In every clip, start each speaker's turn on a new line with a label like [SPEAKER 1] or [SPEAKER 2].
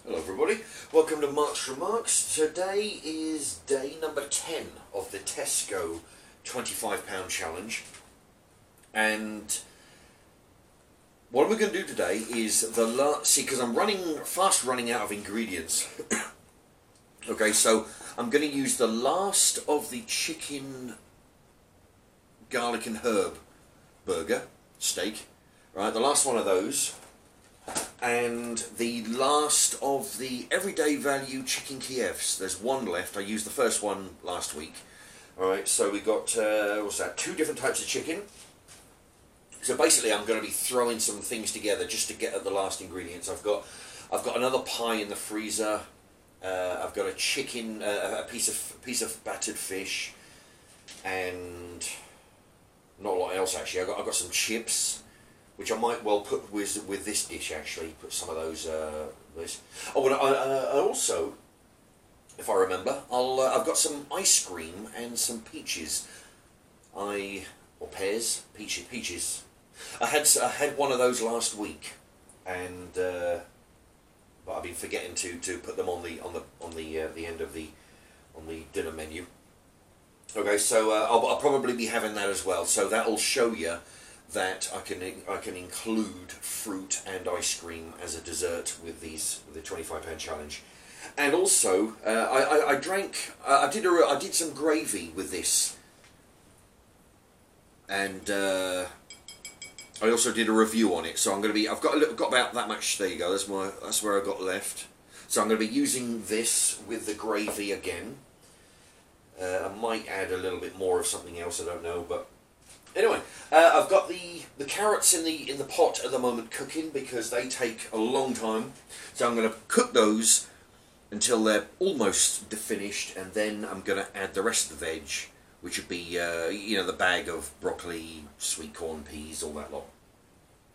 [SPEAKER 1] Hello everybody, welcome to Mark's Remarks. Today is day number 10 of the Tesco £25 challenge, and what we're going to do today is because I'm fast running out of ingredients. Okay, so I'm going to use the last of the chicken garlic and herb steak, right, the last one of those, and the last of the everyday value chicken Kievs. There's one left. I used the first one last week. Alright, so we got, what's that, 2 different types of chicken. So basically I'm going to be throwing some things together just to get at the last ingredients. I've got another pie in the freezer. I've got a chicken, a piece of battered fish, and not a lot else actually. I've got some chips, which I might well put with this dish actually. Put some of those. Oh, and I also, if I remember, I've got some ice cream and some peaches. Or pears, peaches. I had one of those last week, and but I've been forgetting to put them on the end of the dinner menu. Okay, so I'll probably be having that as well. So that'll show you that I can include fruit and ice cream as a dessert with the £25 challenge. And also I did some gravy with this, and I also did a review on it. So I've got about that much. There you go. That's where I got left. So I'm going to be using this with the gravy again. I might add a little bit more of something else. I don't know, but anyway, I've got the carrots in the pot at the moment cooking because they take a long time. So I'm going to cook those until they're almost finished, and then I'm going to add the rest of the veg, which would be the bag of broccoli, sweet corn, peas, all that lot.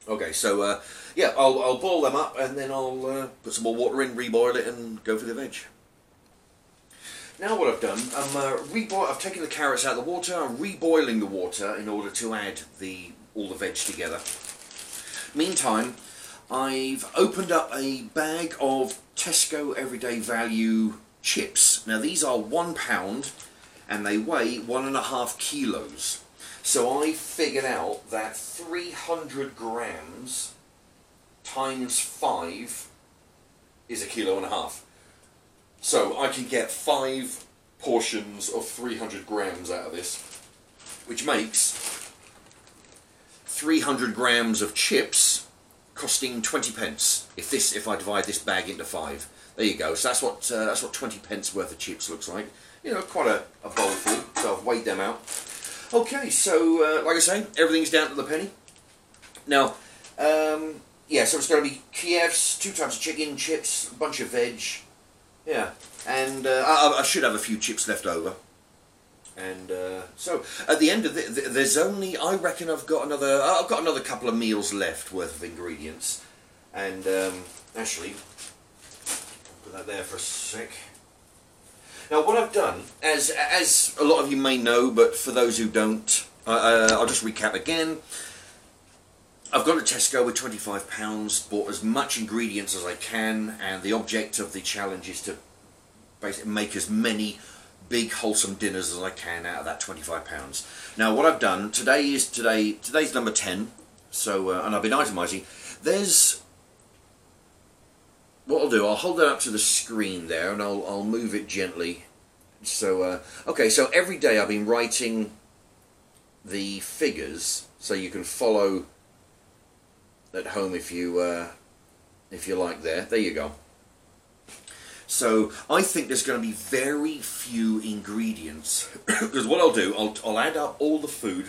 [SPEAKER 1] Okay, so yeah, I'll boil them up, and then I'll put some more water in, reboil it, and go for the veg. Now what I've done, I've taken the carrots out of the water. I'm reboiling the water in order to add all the veg together. Meantime, I've opened up a bag of Tesco Everyday Value chips. Now these are £1 and they weigh 1.5 kilos. So I figured out that 300 grams times 5 is 1.5 kilos. So I can get 5 portions of 300 grams out of this, which makes 300 grams of chips costing 20 pence. If I divide this bag into 5, there you go. So that's what 20 pence worth of chips looks like. You know, quite a bowl full. So I've weighed them out. Okay, so like I say, everything's down to the penny. Now, yeah, so it's going to be Kievs, 2 types of chicken, chips, a bunch of veg. Yeah, and I should have a few chips left over. And so at the end of there's only, I reckon I've got another couple of meals left worth of ingredients. And actually, I'll put that there for a sec. Now what I've done, as a lot of you may know, but for those who don't, I'll just recap again. I've gone to Tesco with £25, bought as much ingredients as I can, and the object of the challenge is to basically make as many big wholesome dinners as I can out of that £25. Now what I've done, today's number 10, so and I've been itemising. There's, what I'll do, I'll hold that up to the screen there, and I'll move it gently. So okay, so every day I've been writing the figures so you can follow at home if you like. There you go. So I think there's going to be very few ingredients because what I'll do, I'll add up all the food.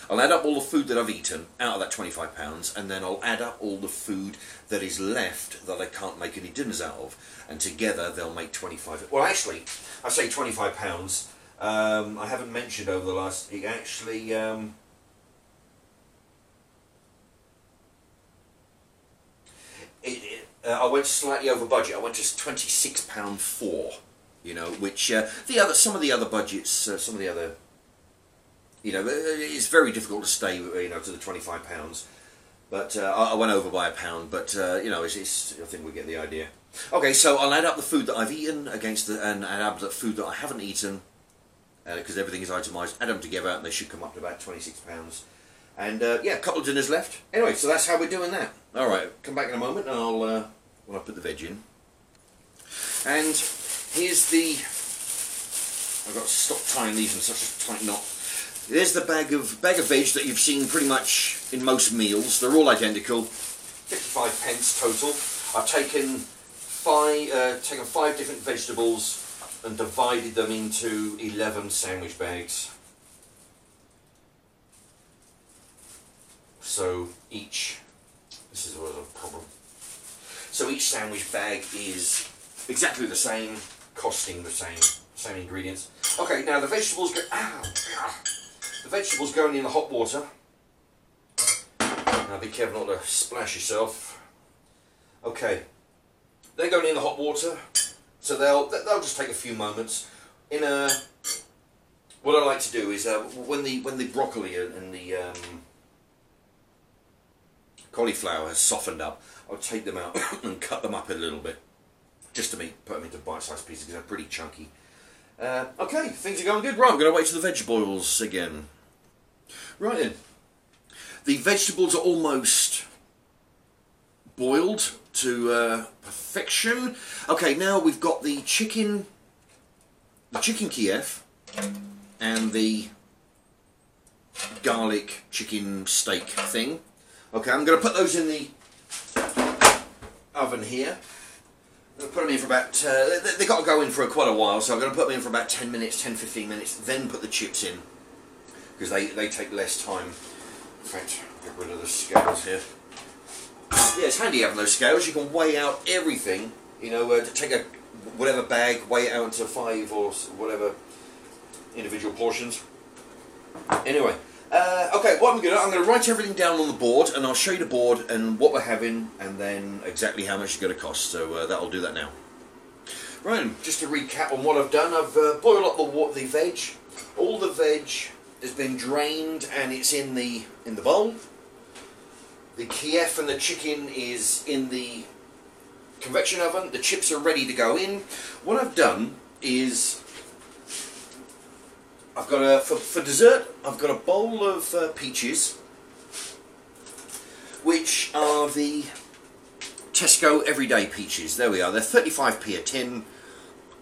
[SPEAKER 1] I'll add up all the food that I've eaten out of that £25, and then I'll add up all the food that is left that I can't make any dinners out of, and together they'll make 25. Well, actually, I say £25. I haven't mentioned over the last. It actually. I went slightly over budget. I went to £26.4, you know, which some of the other budgets, some of the other, you know, it's very difficult to stay, you know, to the £25. But I went over by £1, but you know, I think we get the idea. Okay, so I'll add up the food that I've eaten against and add up the food that I haven't eaten, because everything is itemised. Add them together and they should come up to about £26. And yeah, a couple of dinners left. Anyway, so that's how we're doing that. Alright, come back in a moment and I'll when I put the veg in. And here's the... I've got to stop tying these in such a tight knot. There's the bag of veg that you've seen pretty much in most meals. They're all identical. 55p total. I've taken five different vegetables and divided them into 11 sandwich bags. So each, this is a problem. So each sandwich bag is exactly the same, costing the same ingredients. Okay, now the vegetables go. The vegetables going in the hot water. Now be careful not to splash yourself. Okay, they're going in the hot water, so they'll just take a few moments. What I like to do is when the broccoli and the cauliflower has softened up, I'll take them out and cut them up a little bit, just to put them into bite-sized pieces because they're pretty chunky. Okay, things are going good. Right, I'm going to wait till the veg boils again. Right then, the vegetables are almost boiled to perfection. Okay, now we've got the chicken Kiev and the garlic chicken steak thing. Okay, I'm going to put those in the oven here. I'm going to put them in for about, they've got to go in for quite a while, so I'm going to put them in for about 10 minutes, 10-15 minutes, then put the chips in, because they take less time. In fact, get rid of the scales here. Yeah, it's handy having those scales. You can weigh out everything, you know, take whatever bag, weigh it out into 5 or whatever individual portions. Anyway, okay, what I'm going to write everything down on the board, and I'll show you the board and what we're having, and then exactly how much it's going to cost. So that'll do that now. Right, just to recap on what I've done, I've boiled up the veg. All the veg has been drained and it's in the bowl. The Kiev and the chicken is in the convection oven. The chips are ready to go in. What I've done is I've got for dessert I've got a bowl of peaches, which are the Tesco everyday peaches. There we are. They're 35p a tin.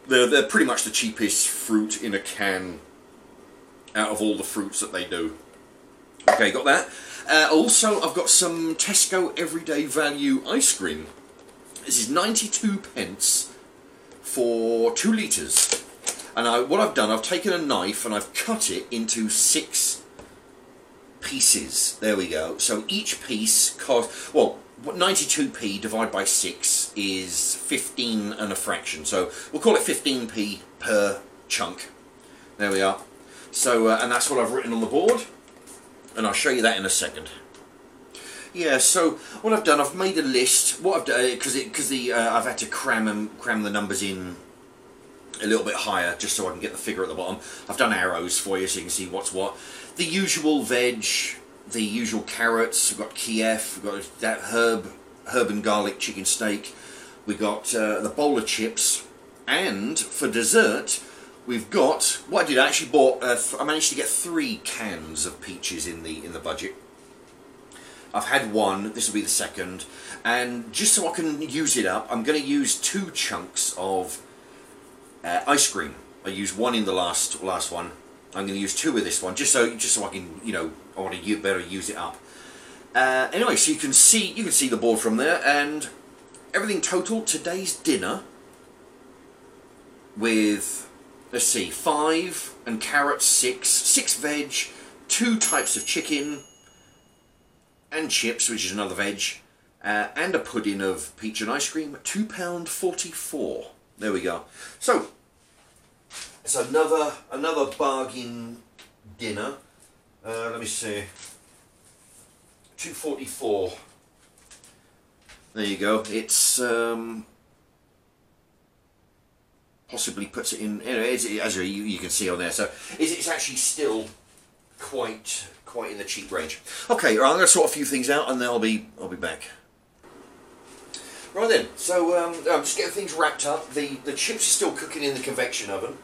[SPEAKER 1] They're pretty much the cheapest fruit in a can out of all the fruits that they do. Okay, got that. Also, I've got some Tesco everyday value ice cream. This is 92p for 2 litres. And what I've done, I've taken a knife and I've cut it into 6 pieces. There we go. So each piece costs, well, 92p divided by 6 is 15 and a fraction. So we'll call it 15p per chunk. There we are. So, and that's what I've written on the board. And I'll show you that in a second. Yeah, so what I've done, I've made a list. What I've done, because I've had to cram the numbers in a little bit higher, just so I can get the figure at the bottom. I've done arrows for you so you can see what's what. The usual veg, the usual carrots. We've got Kiev. We've got that herb and garlic chicken steak. We've got the bowl of chips, and for dessert, we've got what I did. I actually bought. I managed to get 3 cans of peaches in the budget. I've had one. This will be the second, and just so I can use it up, I'm going to use 2 chunks of ice cream. I used 1 in the last one. I'm going to use 2 of this one, just so I can, you know, I want to better use it up. Anyway, so you can see the board from there, and everything total. Today's dinner with, let's see, 5 and carrots 6 veg, 2 types of chicken and chips, which is another veg, and a pudding of peach and ice cream. £2.44. There we go. So it's another bargain dinner. Let me see. £2.44. There you go. It's possibly puts it in. As you can see on there. So it's actually still quite quite in the cheap range. Okay, right, I'm going to sort a few things out and then I'll be back. Right then, so I'm just getting things wrapped up. The chips are still cooking in the convection oven.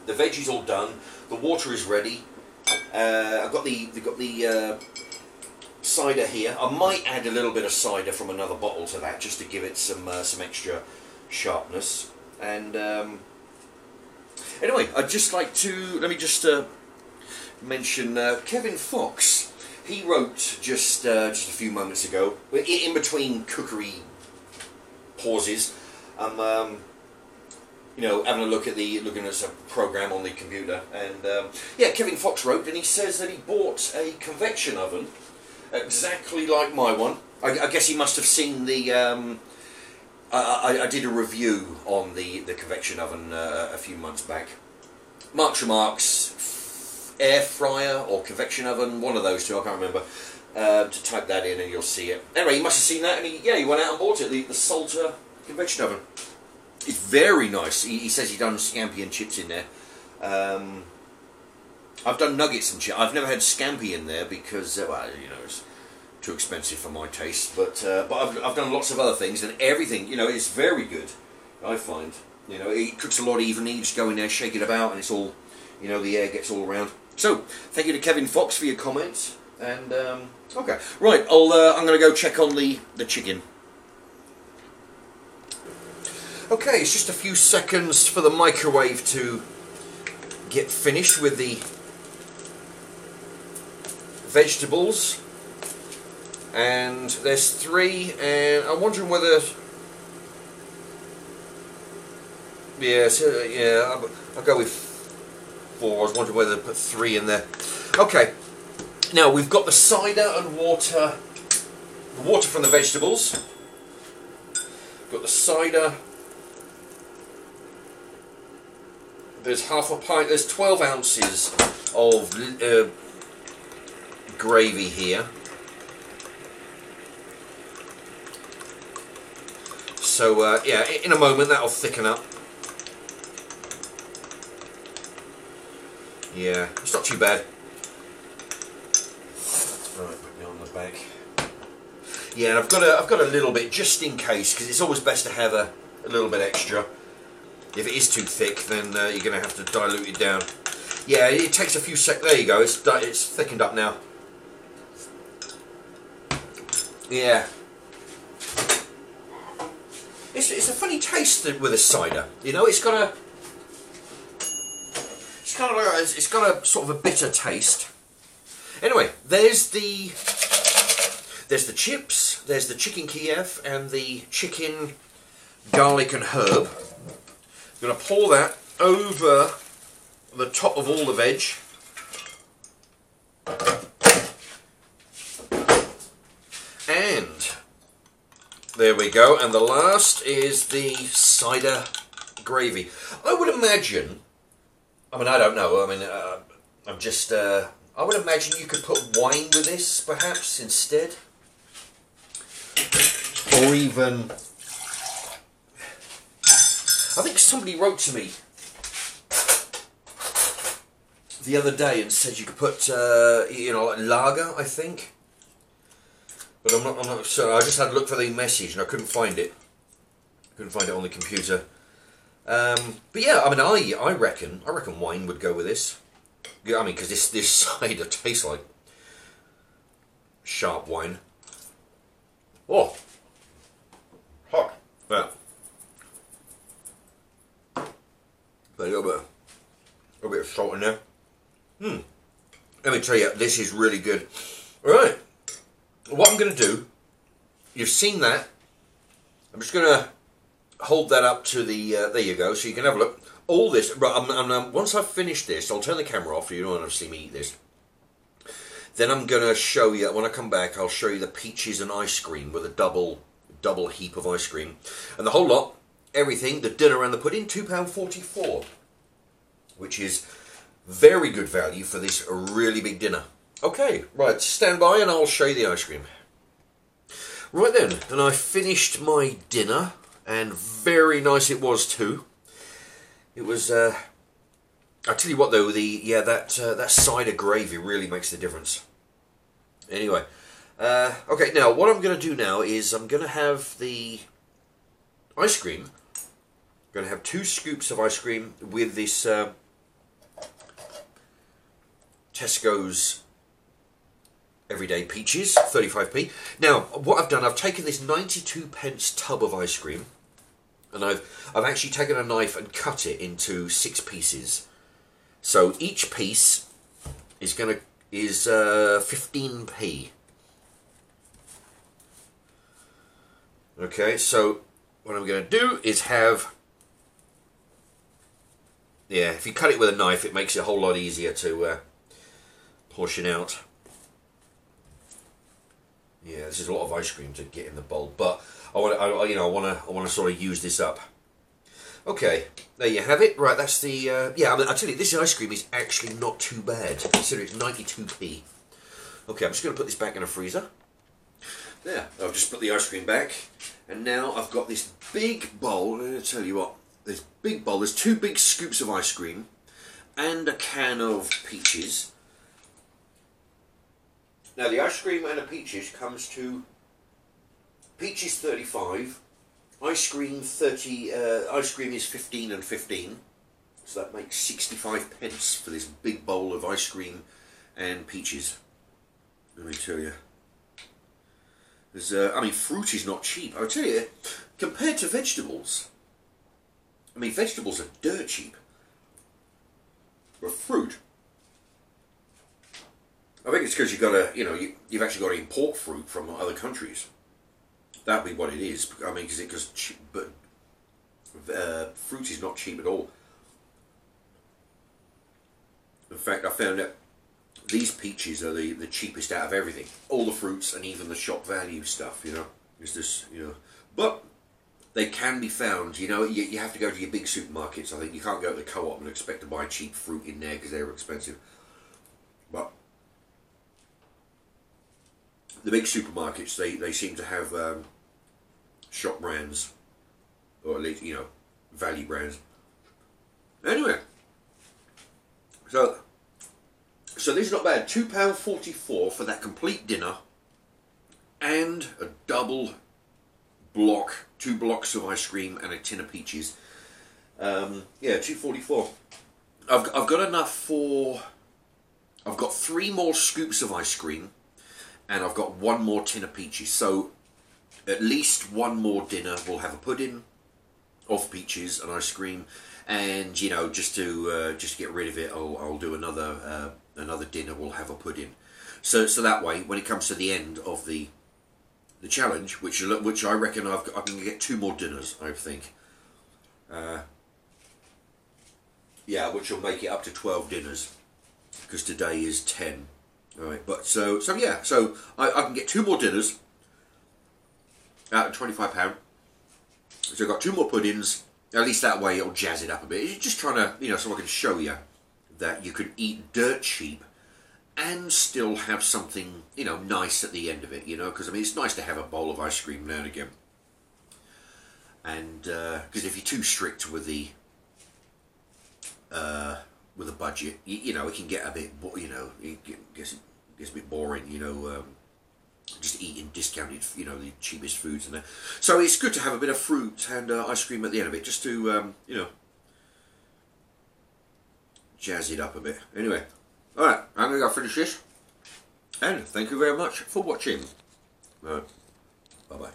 [SPEAKER 1] The veggie's all done. The water is ready. I've got the cider here. I might add a little bit of cider from another bottle to that just to give it some extra sharpness. And anyway, I'd just like to mention Kevin Fox. He wrote just a few moments ago, in between cookery pauses, you know, having a look at looking at a program on the computer, and yeah, Kevin Fox wrote, and he says that he bought a convection oven exactly like my one. I guess he must have seen the. I did a review on the convection oven a few months back. Mark's Remarks air fryer or convection oven, one of those two, I can't remember. To type that in and you'll see it. Anyway, he must have seen that, and he went out and bought it, the Salter convection oven. It's very nice. He says he's done scampi and chips in there. I've done nuggets and chips. I've never had scampi in there because, well, you know, it's too expensive for my taste. But I've done lots of other things, and everything, you know, is very good, I find. You know, it cooks a lot evenly. You just go in there, shake it about, and it's all, you know, the air gets all around. So, thank you to Kevin Fox for your comments. And okay, right. I'm going to go check on the chicken. Okay, it's just a few seconds for the microwave to get finished with the vegetables, and there's 3, and I'm wondering whether, yeah, I'll go with 4. I was wondering whether to put 3 in there. Okay. Now we've got the cider and water, the water from the vegetables. We've got the cider. There's half a pint. There's 12 ounces of gravy here. So yeah, in a moment that'll thicken up. Yeah, it's not too bad. Right, put me on the back. Yeah, and I've got a little bit just in case, because it's always best to have a little bit extra. If it is too thick, then you're going to have to dilute it down. Yeah, it takes a few seconds. There you go. It's thickened up now. Yeah. It's a funny taste with a cider. You know, it's got a sort of a bitter taste. Anyway, there's the chips, there's the chicken Kiev, and the chicken garlic and herb. I'm going to pour that over the top of all the veg. And there we go. And the last is the cider gravy. I would imagine, I mean, I don't know, I mean, I'm just, I would imagine you could put wine with this, perhaps, instead. Or even, I think somebody wrote to me the other day and said you could put, you know, like lager, I think. But I'm not sure. I just had to look for the message and I couldn't find it. Couldn't find it on the computer. But yeah, I mean, I reckon wine would go with this. I mean, because this cider tastes like sharp wine. Oh, hot. Yeah. But a little bit of salt in there. Let me tell you, this is really good. All right. What I'm going to do, you've seen that. I'm just going to hold that up to the, there you go, so you can have a look. All this, right, once I've finished this, I'll turn the camera off, you don't want to see me eat this. Then I'm going to show you, when I come back, I'll show you the peaches and ice cream with a double heap of ice cream. And the whole lot, everything, the dinner and the pudding, £2.44. Which is very good value for this really big dinner. Okay, right, stand by and I'll show you the ice cream. Right then, and I finished my dinner, and very nice it was too. It was, I tell you what though, that cider gravy really makes the difference. Anyway, okay, now what I'm going to do now is I'm going to have the ice cream. I'm going to have 2 scoops of ice cream with this Tesco's Everyday Peaches, 35p. Now, what I've done, I've taken this 92p tub of ice cream, and I've actually taken a knife and cut it into 6 pieces. So each piece is 15p. Okay, so what I'm going to do is have, yeah, if you cut it with a knife, it makes it a whole lot easier to portion out. Yeah, this is a lot of ice cream to get in the bowl, but I want to sort of use this up. Okay, there you have it. Right, that's the yeah. I mean, I tell you, this ice cream is actually not too bad. Consider it's 92p. Okay, I'm just going to put this back in a freezer. There, I've just put the ice cream back, and now I've got this big bowl. I'm going to tell you what, this big bowl. There's 2 big scoops of ice cream, and a can of peaches. Now the ice cream and the peaches comes to peaches 35, ice cream 30. Ice cream is 15 and 15, so that makes 65p for this big bowl of ice cream and peaches. Let me tell you, there's I mean, fruit is not cheap. I'll tell you, compared to vegetables. I mean, vegetables are dirt cheap, but fruit. I think it's because you've got to, you've actually got to import fruit from other countries. That'd be what it is. I mean, but fruit is not cheap at all. In fact, I found that these peaches are the cheapest out of everything. All the fruits and even the shop value stuff, is this, But they can be found, you have to go to your big supermarkets. I think you can't go to the co-op and expect to buy cheap fruit in there because they're expensive. But the big supermarkets, they seem to have shop brands, or at least, value brands. Anyway, so this is not bad. £2.44 for that complete dinner, and a double block, 2 blocks of ice cream and a tin of peaches. Yeah, £2.44. I've got enough for. I've got 3 more scoops of ice cream, and I've got 1 more tin of peaches. So at least 1 more dinner will have a pudding of peaches and ice cream, and just to get rid of it, I'll do another dinner. We'll have a pudding. So that way, when it comes to the end of the challenge, which I reckon I can get 2 more dinners, I think. Yeah, which will make it up to 12 dinners, because today is 10. All right, but so yeah, so I can get 2 more dinners out of £25. So I've got 2 more puddings. At least that way it'll jazz it up a bit. It's just trying to, so I can show you that you can eat dirt cheap and still have something, nice at the end of it, because I mean, it's nice to have a bowl of ice cream now and again. And because if you're too strict with the budget, it can get a bit, it gets a bit boring, just eating discounted, the cheapest foods and that. So it's good to have a bit of fruit and ice cream at the end of it, just to, jazz it up a bit. Anyway, alright, I'm going to go finish this, and thank you very much for watching. Bye-bye.